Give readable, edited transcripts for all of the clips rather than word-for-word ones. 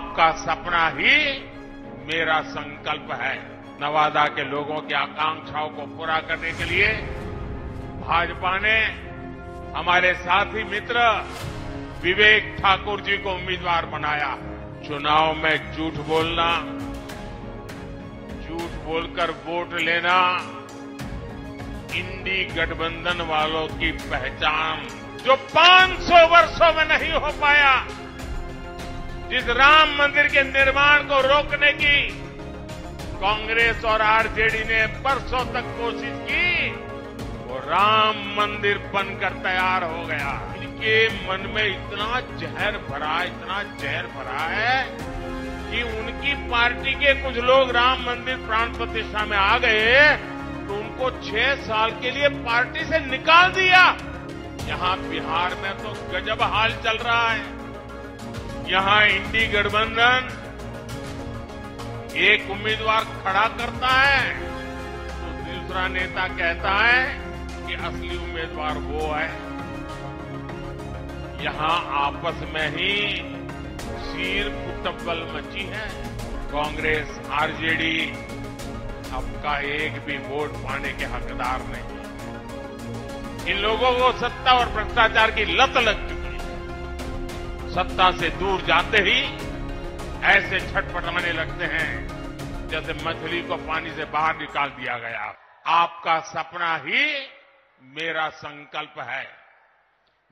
आपका सपना ही मेरा संकल्प है। नवादा के लोगों की आकांक्षाओं को पूरा करने के लिए भाजपा ने हमारे साथी मित्र विवेक ठाकुर जी को उम्मीदवार बनाया। चुनाव में झूठ बोलना, झूठ बोलकर वोट लेना इंडी गठबंधन वालों की पहचान, जो 500 वर्षों में नहीं हो पाया। जिस राम मंदिर के निर्माण को रोकने की कांग्रेस और आरजेडी ने बरसों तक कोशिश की, वो राम मंदिर बनकर तैयार हो गया। इनके मन में इतना जहर भरा है कि उनकी पार्टी के कुछ लोग राम मंदिर प्राण प्रतिष्ठा में आ गए तो उनको 6 साल के लिए पार्टी से निकाल दिया। यहां बिहार में तो गजब हाल चल रहा है। यहां इंडी गठबंधन एक उम्मीदवार खड़ा करता है तो दूसरा नेता कहता है कि असली उम्मीदवार वो है। यहां आपस में ही सिर फुटबल मची है। कांग्रेस, आरजेडी अब का एक भी वोट पाने के हकदार नहीं। इन लोगों को सत्ता और भ्रष्टाचार की लत लग चुकी है। सत्ता से दूर जाते ही ऐसे छटपटाने लगते हैं जैसे मछली को पानी से बाहर निकाल दिया गया। आपका सपना ही मेरा संकल्प है।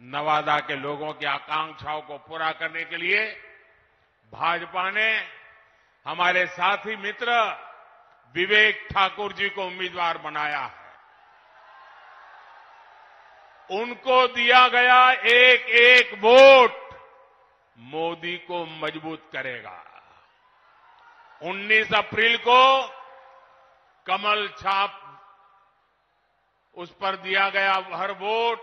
नवादा के लोगों की आकांक्षाओं को पूरा करने के लिए भाजपा ने हमारे साथी मित्र विवेक ठाकुर जी को उम्मीदवार बनाया है। उनको दिया गया एक एक वोट मोदी को मजबूत करेगा। 19 अप्रैल को कमल छाप उस पर दिया गया हर वोट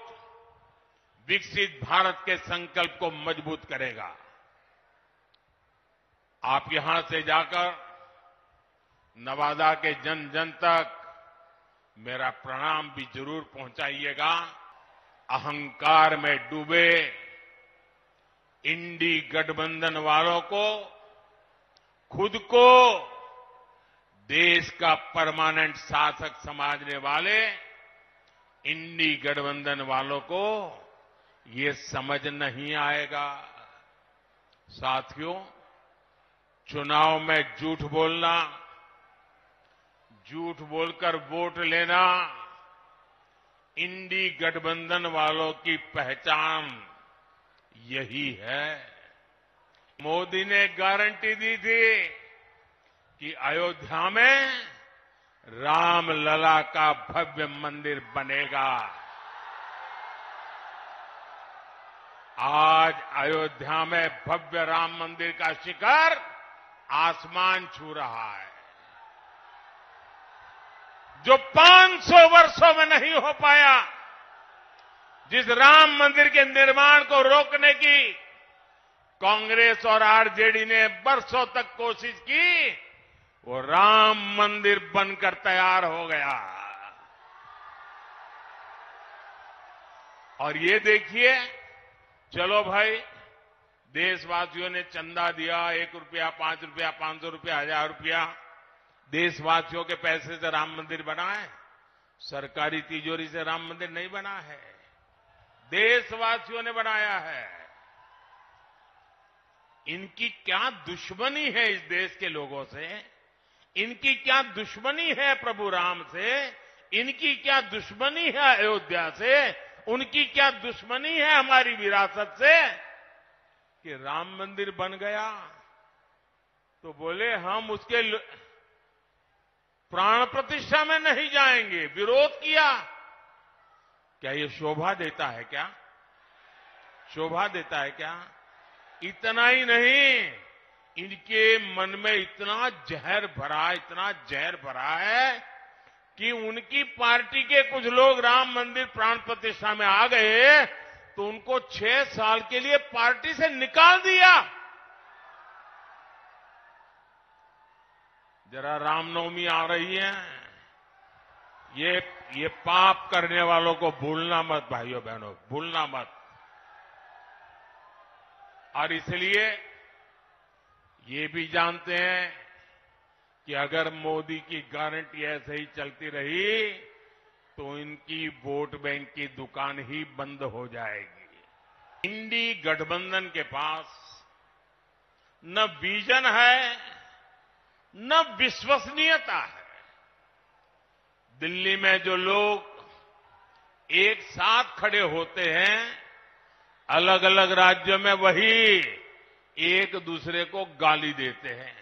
विकसित भारत के संकल्प को मजबूत करेगा। आप यहां से जाकर नवादा के जन जन तक मेरा प्रणाम भी जरूर पहुंचाइएगा। अहंकार में डूबे इंडी गठबंधन वालों को, खुद को देश का परमानेंट शासक समझने वाले इंडी गठबंधन वालों को ये समझ नहीं आएगा। साथियों, चुनाव में झूठ बोलना, झूठ बोलकर वोट लेना इंडी गठबंधन वालों की पहचान यही है। मोदी ने गारंटी दी थी कि अयोध्या में राम लला का भव्य मंदिर बनेगा। आज अयोध्या में भव्य राम मंदिर का शिखर आसमान छू रहा है। जो 500 वर्षों में नहीं हो पाया। जिस राम मंदिर के निर्माण को रोकने की कांग्रेस और आरजेडी ने बरसों तक कोशिश की, वो राम मंदिर बनकर तैयार हो गया। और ये देखिए, चलो भाई, देशवासियों ने चंदा दिया, 1 रुपया, 5 रुपया, 500 रुपया, 1000 रुपया, देशवासियों के पैसे से राम मंदिर बना है। सरकारी तिजोरी से राम मंदिर नहीं बना है, देशवासियों ने बनाया है। इनकी क्या दुश्मनी है इस देश के लोगों से? इनकी क्या दुश्मनी है प्रभु राम से? इनकी क्या दुश्मनी है अयोध्या से? उनकी क्या दुश्मनी है हमारी विरासत से कि राम मंदिर बन गया तो बोले हम उसके प्राण प्रतिष्ठा में नहीं जाएंगे, विरोध किया। क्या ये शोभा देता है क्या? शोभा देता है क्या? इतना ही नहीं, इनके मन में इतना जहर भरा है कि उनकी पार्टी के कुछ लोग राम मंदिर प्राण प्रतिष्ठा में आ गए तो उनको 6 साल के लिए पार्टी से निकाल दिया। जरा रामनवमी आ रही है, ये पाप करने वालों को भूलना मत भाइयों बहनों, भूलना मत। और इसलिए ये भी जानते हैं कि अगर मोदी की गारंटी ऐसे ही चलती रही तो इनकी वोट बैंक की दुकान ही बंद हो जाएगी। इंडी गठबंधन के पास न विजन है न विश्वसनीयता है। दिल्ली में जो लोग एक साथ खड़े होते हैं, अलग अलग राज्यों में वही एक दूसरे को गाली देते हैं।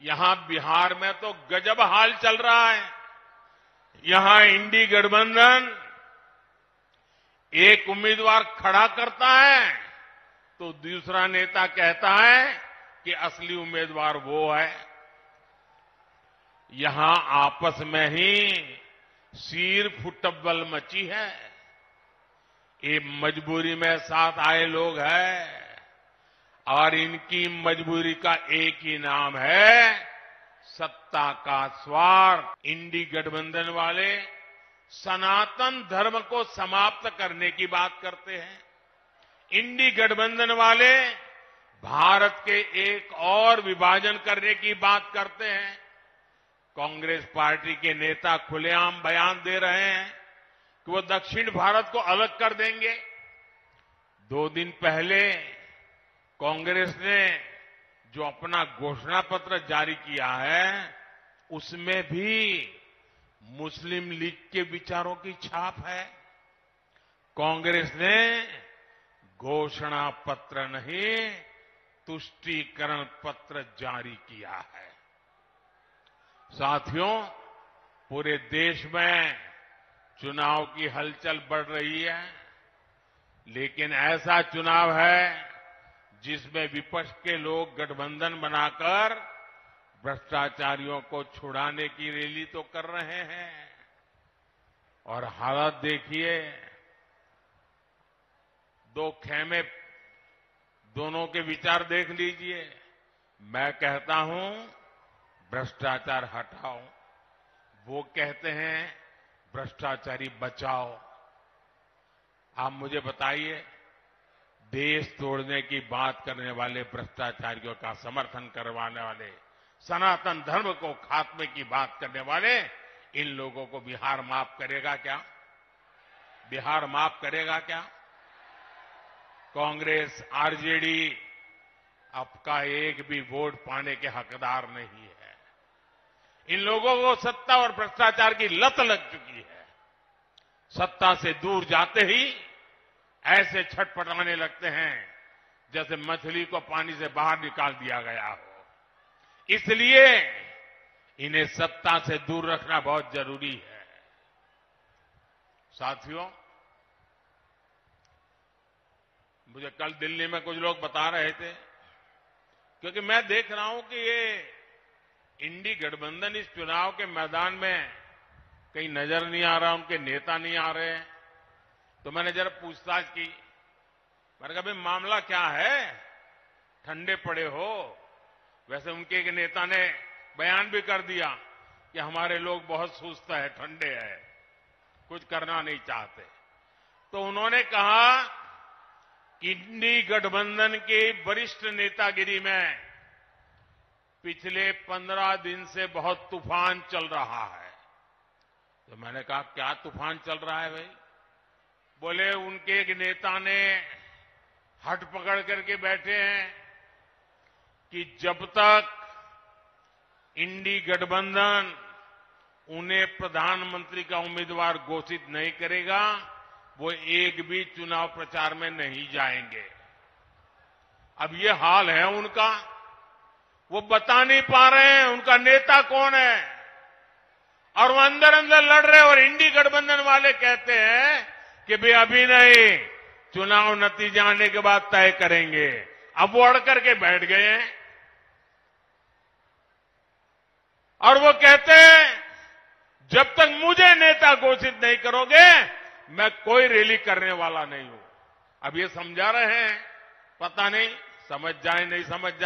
यहां बिहार में तो गजब हाल चल रहा है। यहां इंडी गठबंधन एक उम्मीदवार खड़ा करता है तो दूसरा नेता कहता है कि असली उम्मीदवार वो है। यहां आपस में ही सिर फुटबल मची है। ये मजबूरी में साथ आए लोग हैं और इनकी मजबूरी का एक ही नाम है सत्ता का स्वार्थ। इंडी गठबंधन वाले सनातन धर्म को समाप्त करने की बात करते हैं। इंडी गठबंधन वाले भारत के एक और विभाजन करने की बात करते हैं। कांग्रेस पार्टी के नेता खुलेआम बयान दे रहे हैं कि वो दक्षिण भारत को अलग कर देंगे। 2 दिन पहले कांग्रेस ने जो अपना घोषणा पत्र जारी किया है उसमें भी मुस्लिम लीग के विचारों की छाप है। कांग्रेस ने घोषणा पत्र नहीं, तुष्टीकरण पत्र जारी किया है। साथियों, पूरे देश में चुनाव की हलचल बढ़ रही है, लेकिन ऐसा चुनाव है जिसमें विपक्ष के लोग गठबंधन बनाकर भ्रष्टाचारियों को छुड़ाने की रैली तो कर रहे हैं। और हालत देखिए, 2 खेमे, दोनों के विचार देख लीजिए। मैं कहता हूं भ्रष्टाचार हटाओ, वो कहते हैं भ्रष्टाचारी बचाओ। आप मुझे बताइए, देश तोड़ने की बात करने वाले भ्रष्टाचारियों का समर्थन करवाने वाले, सनातन धर्म को खात्मे की बात करने वाले, इन लोगों को बिहार माफ करेगा क्या? बिहार माफ करेगा क्या? कांग्रेस, आरजेडी आपका एक भी वोट पाने के हकदार नहीं है। इन लोगों को सत्ता और भ्रष्टाचार की लत लग चुकी है। सत्ता से दूर जाते ही ऐसे छटपटाने लगते हैं जैसे मछली को पानी से बाहर निकाल दिया गया हो। इसलिए इन्हें सत्ता से दूर रखना बहुत जरूरी है। साथियों, मुझे कल दिल्ली में कुछ लोग बता रहे थे, क्योंकि मैं देख रहा हूं कि ये इंडी गठबंधन इस चुनाव के मैदान में कहीं नजर नहीं आ रहा, उनके नेता नहीं आ रहे हैं। तो मैंने जरा पूछताछ की। मैंने कहा, भाई मामला क्या है? ठंडे पड़े हो? वैसे उनके एक नेता ने बयान भी कर दिया कि हमारे लोग बहुत सुस्त है, ठंडे है, कुछ करना नहीं चाहते। तो उन्होंने कहा कि इंडी गठबंधन के वरिष्ठ नेतागिरी में पिछले 15 दिन से बहुत तूफान चल रहा है। तो मैंने कहा, क्या तूफान चल रहा है भाई? बोले उनके एक नेता ने हट पकड़ करके बैठे हैं कि जब तक इंडी गठबंधन उन्हें प्रधानमंत्री का उम्मीदवार घोषित नहीं करेगा, वो एक भी चुनाव प्रचार में नहीं जाएंगे। अब ये हाल है उनका, वो बता नहीं पा रहे हैं उनका नेता कौन है, और वो अंदर अंदर लड़ रहे हैं। और इंडी गठबंधन वाले कहते हैं कि भाई अभी नहीं, चुनाव नतीजे आने के बाद तय करेंगे। अब वो अड़ करके बैठ गए हैं और वो कहते हैं जब तक मुझे नेता घोषित नहीं करोगे मैं कोई रैली करने वाला नहीं हूं। अब ये समझा रहे हैं, पता नहीं समझ जाए नहीं समझ जाए।